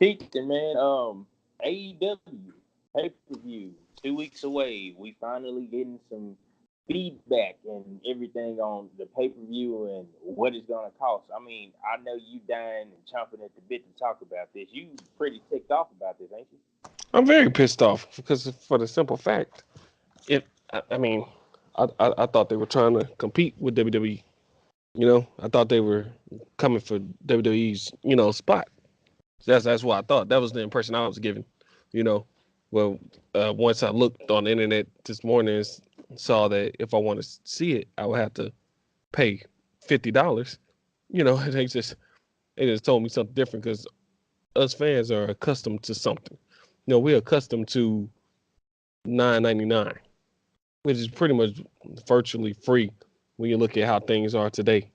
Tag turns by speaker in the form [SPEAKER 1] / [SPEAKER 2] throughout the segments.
[SPEAKER 1] Keaton, man, AEW pay-per-view, 2 weeks away. We finally getting some feedback and everything on the pay-per-view and what it's gonna cost. I mean, I know you dying and chomping at the bit to talk about this. You pretty ticked off about this, ain't you?
[SPEAKER 2] I'm very pissed off because for the simple fact, I mean, I thought they were trying to compete with WWE. I thought they were coming for WWE's spot. That's what I thought. That was the impression I was given. You know, well, once I looked on the internet this morning and saw that if I want to see it, I would have to pay $50. They just told me something different because us fans are accustomed to something. We're accustomed to $9.99, which is pretty much virtually free when you look at how things are today.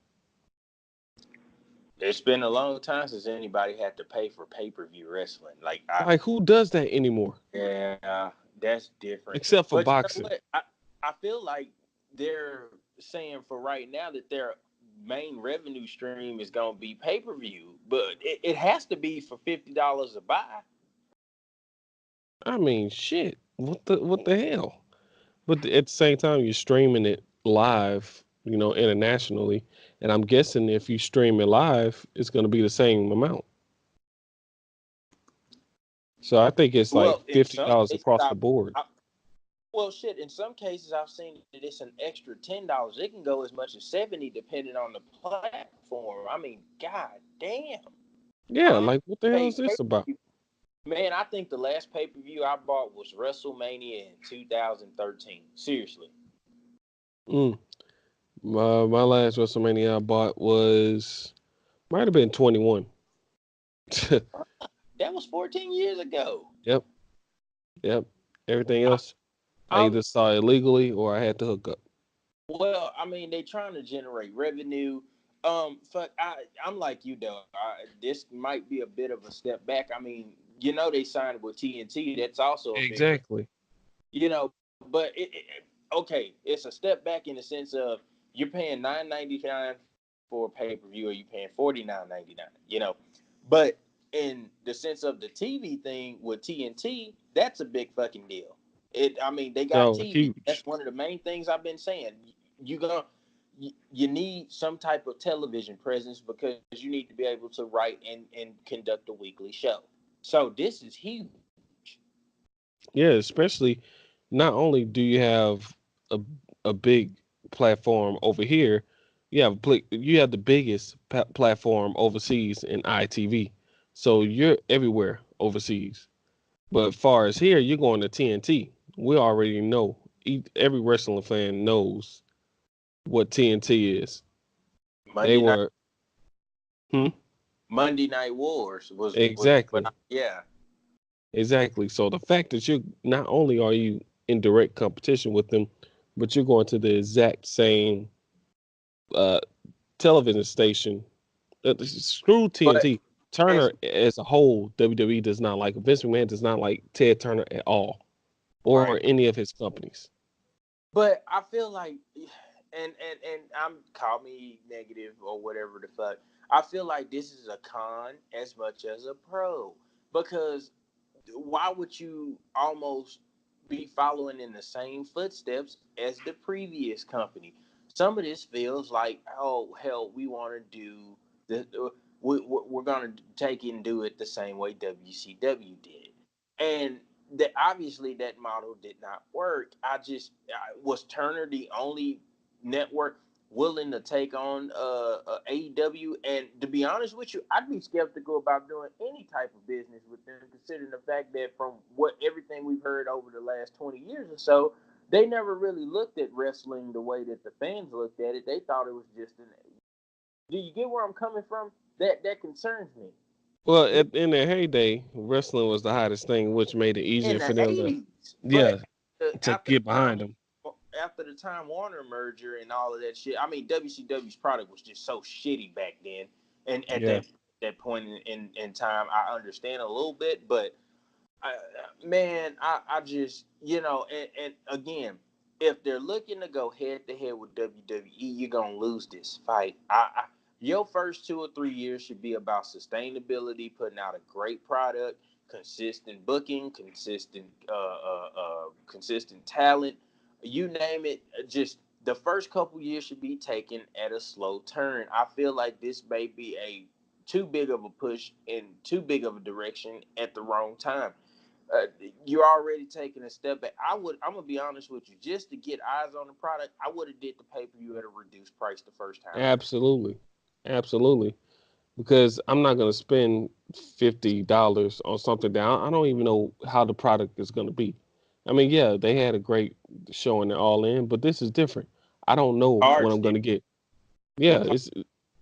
[SPEAKER 1] It's been a long time since anybody had to pay for pay-per-view wrestling.
[SPEAKER 2] Like, who does that anymore?
[SPEAKER 1] Yeah, that's different.
[SPEAKER 2] Except for
[SPEAKER 1] But you know
[SPEAKER 2] boxing.
[SPEAKER 1] what? I feel like they're saying for right now that their main revenue stream is going to be pay-per-view, but it has to be for $50 a buy.
[SPEAKER 2] I mean, shit. What the hell? But at the same time, you're streaming it live, internationally, and I'm guessing if you stream it live, it's going to be the same amount. So I think it's like
[SPEAKER 1] Well, in some
[SPEAKER 2] $50
[SPEAKER 1] cases,
[SPEAKER 2] across the board.
[SPEAKER 1] well, shit. In some cases, I've seen that it's an extra $10. It can go as much as 70, depending on the platform. I mean, god damn.
[SPEAKER 2] Yeah,
[SPEAKER 1] I
[SPEAKER 2] like what the hell
[SPEAKER 1] pay
[SPEAKER 2] is this about?
[SPEAKER 1] pay-per-view. Man, I think the last pay-per-view I bought was WrestleMania in 2013. Seriously.
[SPEAKER 2] Mm. My last WrestleMania I bought might have been 21.
[SPEAKER 1] That was 14 years ago.
[SPEAKER 2] Yep, yep. Everything
[SPEAKER 1] I,
[SPEAKER 2] else, I
[SPEAKER 1] I'm
[SPEAKER 2] either saw illegally or I had to hook up.
[SPEAKER 1] Well, I mean, they trying to generate revenue. Fuck, I'm like you though. This might be a bit of a step back. I mean, they signed with TNT. That's also a big,
[SPEAKER 2] Exactly.
[SPEAKER 1] but okay, it's a step back in the sense of you're paying $9.99 for pay per view, or you paying $49.99. But in the sense of the TV thing with TNT, that's a big fucking deal. I mean, they got
[SPEAKER 2] No,
[SPEAKER 1] TV.
[SPEAKER 2] huge.
[SPEAKER 1] That's one of the main things I've been saying. You gonna you need some type of television presence because you need to be able to write and conduct a weekly show. So this is huge.
[SPEAKER 2] Yeah, especially not only do you have a a big platform over here, you have the biggest platform overseas in ITV. So you're everywhere overseas. But far as here, you're going to TNT. We already know. Every wrestling fan knows what TNT is. They
[SPEAKER 1] Monday night
[SPEAKER 2] were, hmm,
[SPEAKER 1] Monday Night Wars was
[SPEAKER 2] exactly,
[SPEAKER 1] yeah.
[SPEAKER 2] exactly. So the fact that you not only are you in direct competition with them, but you're going to the exact same uh, television station. Screw
[SPEAKER 1] But
[SPEAKER 2] TNT.
[SPEAKER 1] as
[SPEAKER 2] Turner as a whole, WWE does not like. Vince McMahon does not like Ted Turner at all, or
[SPEAKER 1] right.
[SPEAKER 2] any of his companies.
[SPEAKER 1] But I feel like, and I'm call me negative or whatever the fuck. I feel like this is a con as much as a pro because why would you almost be following in the same footsteps as the previous company? Some of this feels like, oh hell, we want to do we're going to take it and do it the same way WCW did, and that obviously that model did not work. Was Turner the only network willing to take on AEW? And to be honest with you, I'd be skeptical about doing any type of business with them, considering the fact that from what everything we've heard over the last 20 years or so, they never really looked at wrestling the way that the fans looked at it. They thought it was just an. Do you get where I'm coming from? That concerns me.
[SPEAKER 2] Well, in their heyday, wrestling was the hottest thing, which made it
[SPEAKER 1] In
[SPEAKER 2] easier for
[SPEAKER 1] the
[SPEAKER 2] them to,
[SPEAKER 1] 80s,
[SPEAKER 2] yeah,
[SPEAKER 1] but
[SPEAKER 2] to
[SPEAKER 1] after the
[SPEAKER 2] get behind them.
[SPEAKER 1] Time Warner merger and all of that shit. I mean, WCW's product was just so shitty back then, and at
[SPEAKER 2] Yeah.
[SPEAKER 1] that point in time, I understand a little bit, but man, I just and again, if they're looking to go head to head with WWE, you're gonna lose this fight. Your first 2 or 3 years should be about sustainability, putting out a great product, consistent booking, consistent talent. You name it. Just the first couple years should be taken at a slow turn. I feel like this may be a too big of a push in too big of a direction at the wrong time. uh, you're already taking a step back. I'm gonna be honest with you, just to get eyes on the product, I would have did the pay per view at a reduced price the first time around.
[SPEAKER 2] Absolutely, absolutely. Because I'm not gonna spend $50 on something that I don't even know how the product is gonna be. I mean, yeah, they had a great show in it all in, but this is different. I don't know what
[SPEAKER 1] Cards
[SPEAKER 2] I'm
[SPEAKER 1] did
[SPEAKER 2] gonna get.
[SPEAKER 1] the
[SPEAKER 2] Yeah,
[SPEAKER 1] card,
[SPEAKER 2] it's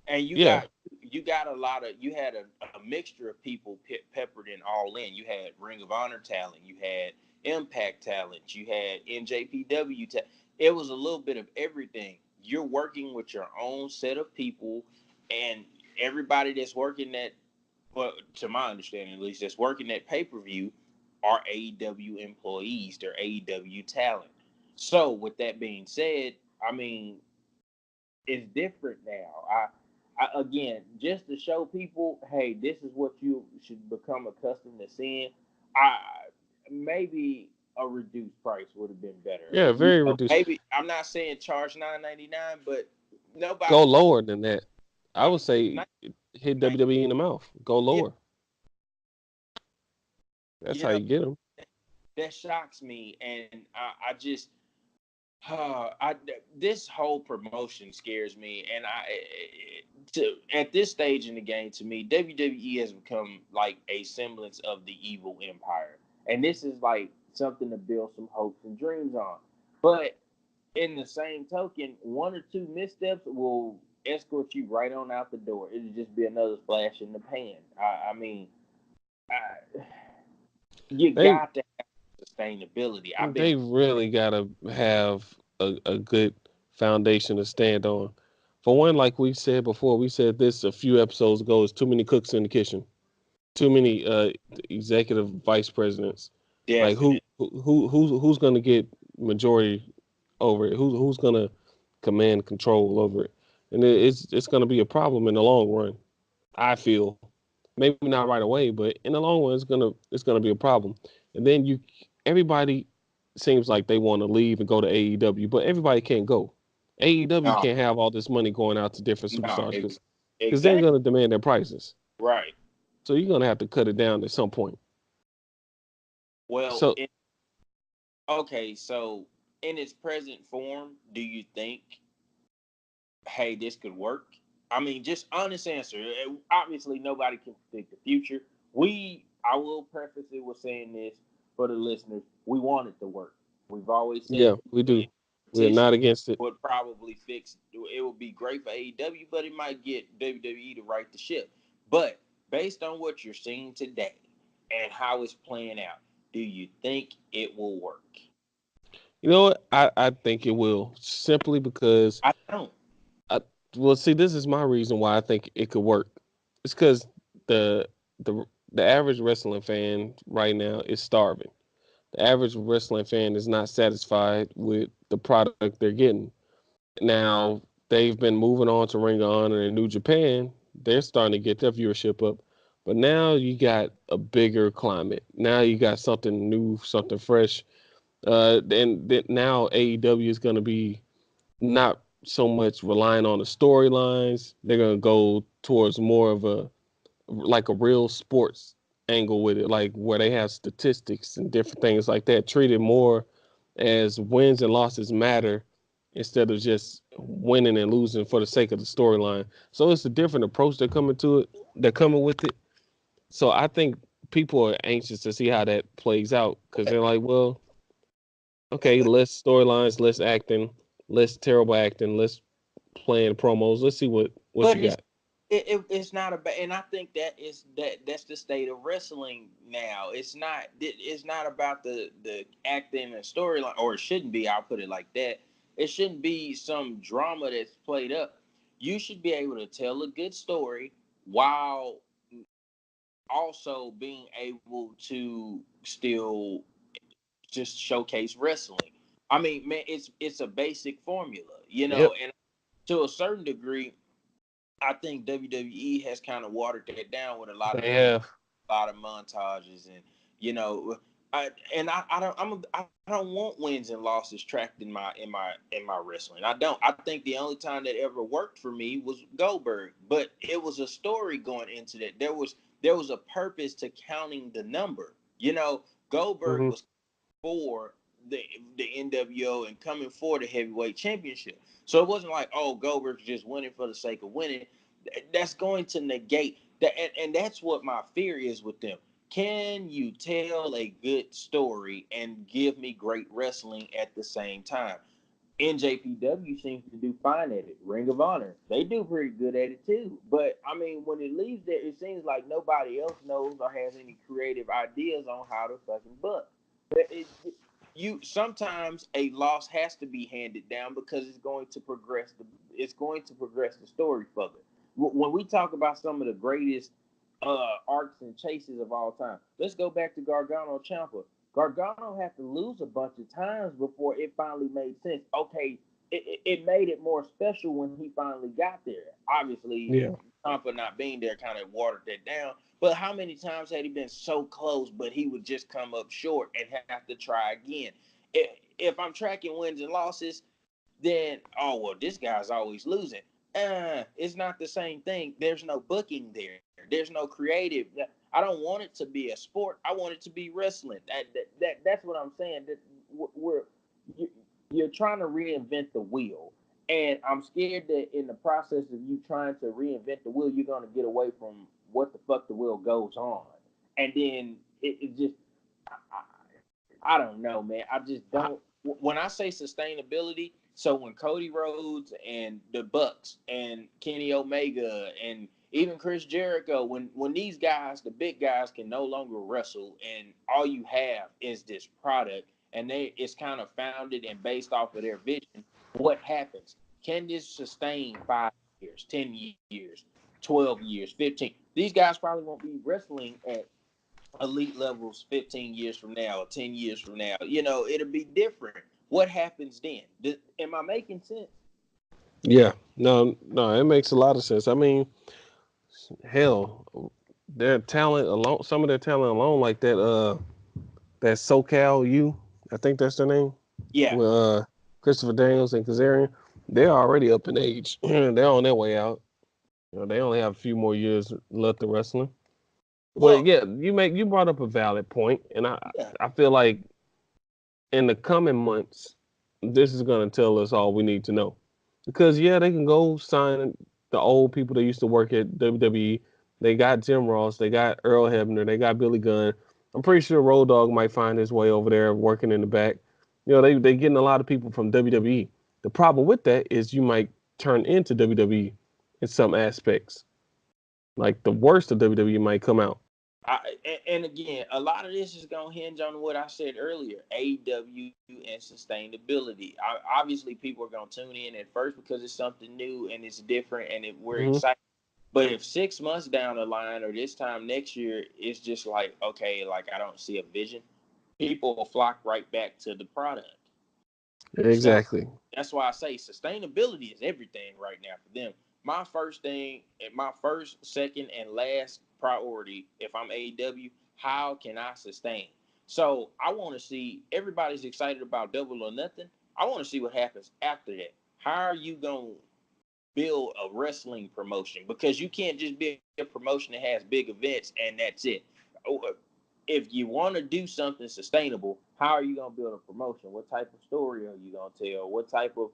[SPEAKER 1] and
[SPEAKER 2] yeah,
[SPEAKER 1] you got a lot of you had a mixture of people peppered in all in. You had Ring of Honor talent, you had Impact talent, you had NJPW talent. It was a little bit of everything. You're working with your own set of people, and everybody that's working that, well, to my understanding at least, that's working at pay per view are AEW employees. They're AEW talent. So, with that being said, I mean, it's different now. Again, just to show people, hey, this is what you should become accustomed to seeing. I maybe a reduced price would have been better.
[SPEAKER 2] yeah, very reduced.
[SPEAKER 1] Maybe I'm not saying charge $9.99, but
[SPEAKER 2] Go
[SPEAKER 1] nobody wants.
[SPEAKER 2] lower than that. I
[SPEAKER 1] I
[SPEAKER 2] would
[SPEAKER 1] mean,
[SPEAKER 2] say hit
[SPEAKER 1] 90,
[SPEAKER 2] WWE in the mouth. Go
[SPEAKER 1] yeah,
[SPEAKER 2] lower. That's
[SPEAKER 1] you
[SPEAKER 2] how
[SPEAKER 1] know,
[SPEAKER 2] you get them.
[SPEAKER 1] that shocks me, and I just I this whole promotion scares me, and at this stage in the game, to me, WWE has become like a semblance of the evil empire, and this is like something to build some hopes and dreams on. But in the same token, one or two missteps will escort you right on out the door. It'll just be another flash in the pan. I mean, I, you
[SPEAKER 2] They
[SPEAKER 1] got to have sustainability. I've been
[SPEAKER 2] they really gotta have a good foundation to stand on. For one, like we said before, we said this a few episodes ago, is too many cooks in the kitchen. Too many executive vice presidents. Like
[SPEAKER 1] definite.
[SPEAKER 2] who's gonna get majority over it? Who's gonna command control over it? And it's gonna be a problem in the long run. I feel maybe not right away, but in the long run, it's gonna be a problem. And then everybody seems like they want to leave and go to AEW, but everybody can't go. AEW
[SPEAKER 1] No,
[SPEAKER 2] can't have all this money going out to different
[SPEAKER 1] no,
[SPEAKER 2] superstars because they're
[SPEAKER 1] exactly
[SPEAKER 2] gonna demand their prices.
[SPEAKER 1] right.
[SPEAKER 2] So you're gonna have to cut it down at some point.
[SPEAKER 1] Well,
[SPEAKER 2] So
[SPEAKER 1] okay, so in its present form, do you think, hey, this could work? I mean, just honest answer. Obviously, nobody can predict the future. I will preface it with saying this for the listeners: we want it to work. We've always said
[SPEAKER 2] yeah, we do. We are
[SPEAKER 1] competition
[SPEAKER 2] not against it.
[SPEAKER 1] would probably fix. It would be great for AEW, but it might get WWE to right the ship. But based on what you're seeing today and how it's playing out, do you think it will work?
[SPEAKER 2] You know what? I think it will simply because
[SPEAKER 1] I don't.
[SPEAKER 2] I well see this is my reason why I think it could work. It's because the the the average wrestling fan right now is starving. The average wrestling fan is not satisfied with the product they're getting. Now they've been moving on to Ring of Honor and New Japan. They're starting to get their viewership up. But now you got a bigger climate. Now you got something new, something fresh. And now AEW is going to be not so much relying on the storylines. They're going to go towards more of a like a real sports angle with it, like where they have statistics and different things like that, treated more as wins and losses matter instead of just winning and losing for the sake of the storyline. So it's a different approach they're coming to it. They're coming with it. So I think people are anxious to see how that plays out because they're like, well, okay, less storylines, less acting, less terrible acting, less playing promos. Let's see what
[SPEAKER 1] But
[SPEAKER 2] you got.
[SPEAKER 1] it's not about, and I think that's the state of wrestling now. It's not about the acting and storyline, or it shouldn't be. I'll put it like that. It shouldn't be some drama that's played up. You should be able to tell a good story while also being able to still just showcase wrestling. I mean, man, it's a basic formula,
[SPEAKER 2] Yep.
[SPEAKER 1] and to a certain degree, I think WWE has kind of watered that down with a lot of
[SPEAKER 2] They
[SPEAKER 1] things,
[SPEAKER 2] have.
[SPEAKER 1] a lot of montages, and you know, I don't I don't want wins and losses tracked in my wrestling. I don't. I think the only time that ever worked for me was Goldberg, but it was a story going into that. There was a purpose to counting the number. Goldberg
[SPEAKER 2] Hmm.
[SPEAKER 1] was for the the NWO and coming for the heavyweight championship. So it wasn't like, oh, Goldberg's just winning for the sake of winning. That's going to negate that, and that's what my fear is with them. Can you tell a good story and give me great wrestling at the same time? NJPW seems to do fine at it. Ring of Honor, they do pretty good at it too. But I mean, when it leaves there, it seems like nobody else knows or has any creative ideas on how to fucking book. You sometimes a loss has to be handed down because it's going to progress the story further. When we talk about some of the greatest arcs and chases of all time, let's go back to Gargano Ciampa. Gargano had to lose a bunch of times before it finally made sense. Okay, it made it more special when he finally got there. Obviously,
[SPEAKER 2] Yeah.
[SPEAKER 1] Ciampa not being there kind of watered that down. But how many times had he been so close, but he would just come up short and have to try again? If I'm tracking wins and losses, then this guy's always losing. It's not the same thing. There's no booking there. There's no creative. I don't want it to be a sport. I want it to be wrestling. That's what I'm saying. That we're you, you're trying to reinvent the wheel, and I'm scared that in the process of you trying to reinvent the wheel, you're gonna get away from what the fuck the wheel goes on, and then it just I don't know, man. I just don't. When I say sustainability, so when Cody Rhodes and the Bucks and Kenny Omega and even Chris Jericho, when these guys, the big guys, can no longer wrestle, and all you have is this product, and it's kind of founded and based off of their vision. What happens? Can this sustain 5 years, 10 years, 12 years, 15? These guys probably won't be wrestling at elite levels 15 years from now or 10 years from now. It'll be different. What happens then? Am I making sense?
[SPEAKER 2] Yeah. No, no, it makes a lot of sense. I mean, hell, their talent alone, some of their talent alone, like that SoCal U, I think that's their name,
[SPEAKER 1] Yeah.
[SPEAKER 2] with Christopher Daniels and Kazarian, they're already up in age. They're on their way out. They only have a few more years left in wrestling. But
[SPEAKER 1] Well,
[SPEAKER 2] yeah, you brought up a valid point, and I
[SPEAKER 1] yeah.
[SPEAKER 2] I feel like in the coming months, this is gonna tell us all we need to know. Because yeah, they can go sign the old people that used to work at WWE. They got Jim Ross, they got Earl Hebner, they got Billy Gunn. I'm pretty sure Road Dogg might find his way over there working in the back. They getting a lot of people from WWE. The problem with that is you might turn into WWE in some aspects. Like the worst of WWE might come out.
[SPEAKER 1] And again, a lot of this is gonna hinge on what I said earlier: AEW and sustainability. Obviously, people are gonna tune in at first because it's something new and it's different, and we're
[SPEAKER 2] Hmm.
[SPEAKER 1] excited. But if 6 months down the line or this time next year, it's just like, okay, like I don't see a vision, people will flock right back to the product. So
[SPEAKER 2] Exactly.
[SPEAKER 1] that's why I say sustainability is everything right now for them. My first thing, and my first, second, and last priority, if I'm AEW, how can I sustain? So I want to see everybody's excited about Double or Nothing. I want to see what happens after that. How are you going to build a wrestling promotion? Because you can't just be a promotion that has big events and that's it. If you want to do something sustainable, how are you going to build a promotion? What type of story are you going to tell? What type of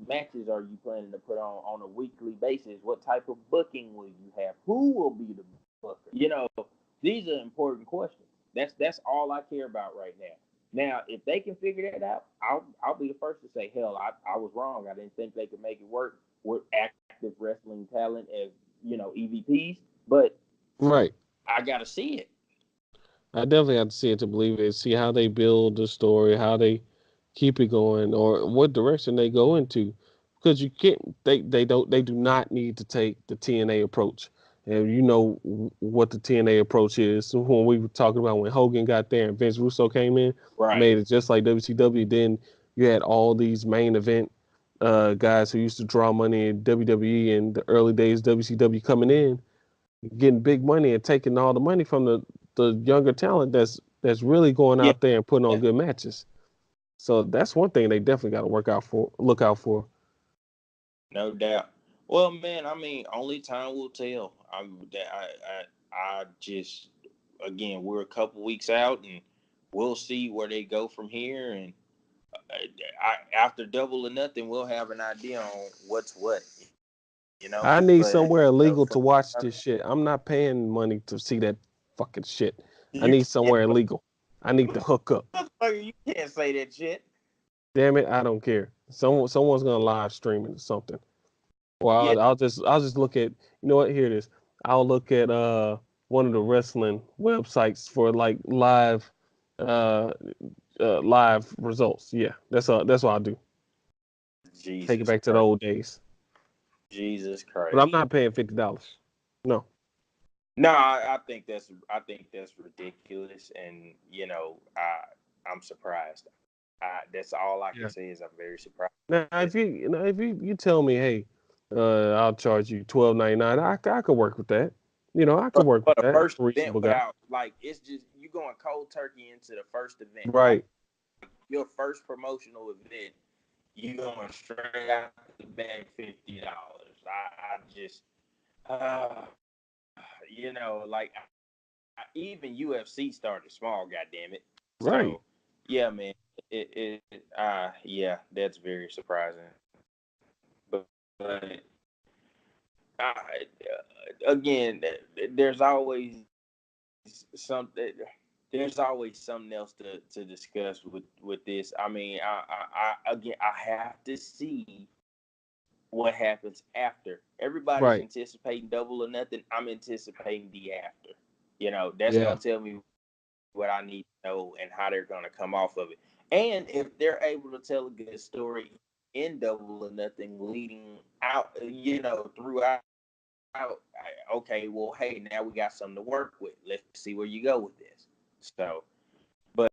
[SPEAKER 1] matches are you planning to put on a weekly basis? What type of booking will you have? Who will be the booker? These are important questions. That's all I care about right now. Now, if they can figure that out, I'll be the first to say, hell, I was wrong. I didn't think they could make it work with active wrestling talent as EVPs, but
[SPEAKER 2] Right.
[SPEAKER 1] I got to see it.
[SPEAKER 2] I definitely have to see it to believe it. See how they build the story, how they keep it going, or what direction they go into. Because you can't, they do not need to take the TNA approach. And you know what the TNA approach is. So when we were talking about when Hogan got there and Vince Russo came in,
[SPEAKER 1] Right.
[SPEAKER 2] made it just like WCW. Then you had all these main event. guys who used to draw money in WWE in the early days, WCW coming in, getting big money and taking all the money from the younger talent that's really going
[SPEAKER 1] Yeah,
[SPEAKER 2] out there and putting on
[SPEAKER 1] yeah,
[SPEAKER 2] good matches. So that's one thing they definitely got to look out for.
[SPEAKER 1] no doubt. Well, man, I mean, only time will tell. I just, again, we're a couple weeks out, and we'll see where they go from here. And after Double or Nothing, we'll have an idea on what's what. But
[SPEAKER 2] I need
[SPEAKER 1] for
[SPEAKER 2] somewhere illegal to watch this shit. I'm not paying money to see that fucking shit. I
[SPEAKER 1] you
[SPEAKER 2] need
[SPEAKER 1] can't,
[SPEAKER 2] somewhere illegal. I need to hook up.
[SPEAKER 1] motherfucker, you can't say that shit.
[SPEAKER 2] Damn it, I don't care. Someone's gonna live stream it or something. Or
[SPEAKER 1] Yeah,
[SPEAKER 2] I'll just look at, you know what, here it is. I'll look at one of the wrestling websites for like uh live results. Yeah, that's what I'll do. Take it
[SPEAKER 1] Jesus
[SPEAKER 2] back to the
[SPEAKER 1] Christ,
[SPEAKER 2] old days.
[SPEAKER 1] Jesus
[SPEAKER 2] But I'm
[SPEAKER 1] Christ.
[SPEAKER 2] not paying $50. No.
[SPEAKER 1] No, I think that's ridiculous, and I'm surprised. That's all I can
[SPEAKER 2] Yeah.
[SPEAKER 1] say is I'm very surprised.
[SPEAKER 2] Now if you tell me, hey, I'll charge you $12.99, I could work with that. I could work
[SPEAKER 1] For
[SPEAKER 2] with
[SPEAKER 1] the
[SPEAKER 2] that. I'm
[SPEAKER 1] first
[SPEAKER 2] a
[SPEAKER 1] event,
[SPEAKER 2] reasonable guy.
[SPEAKER 1] without like it's just you going cold turkey into the first event, like
[SPEAKER 2] Right.
[SPEAKER 1] your first promotional event, you going straight out the bag $50. I just like even UFC started small, goddamn it. So
[SPEAKER 2] Right.
[SPEAKER 1] yeah, man, yeah, that's very surprising. But again, some there's always something else to discuss with this. I mean, again, I have to see what happens after. Everybody's
[SPEAKER 2] Right.
[SPEAKER 1] anticipating Double or Nothing. I'm anticipating the after. That's
[SPEAKER 2] Yeah.
[SPEAKER 1] gonna tell me what I need to know and how they're gonna come off of it. And if they're able to tell a good story in Double or Nothing, leading out, throughout. Okay, well, hey, now we got something to work with. Let's see where you go with this. So, but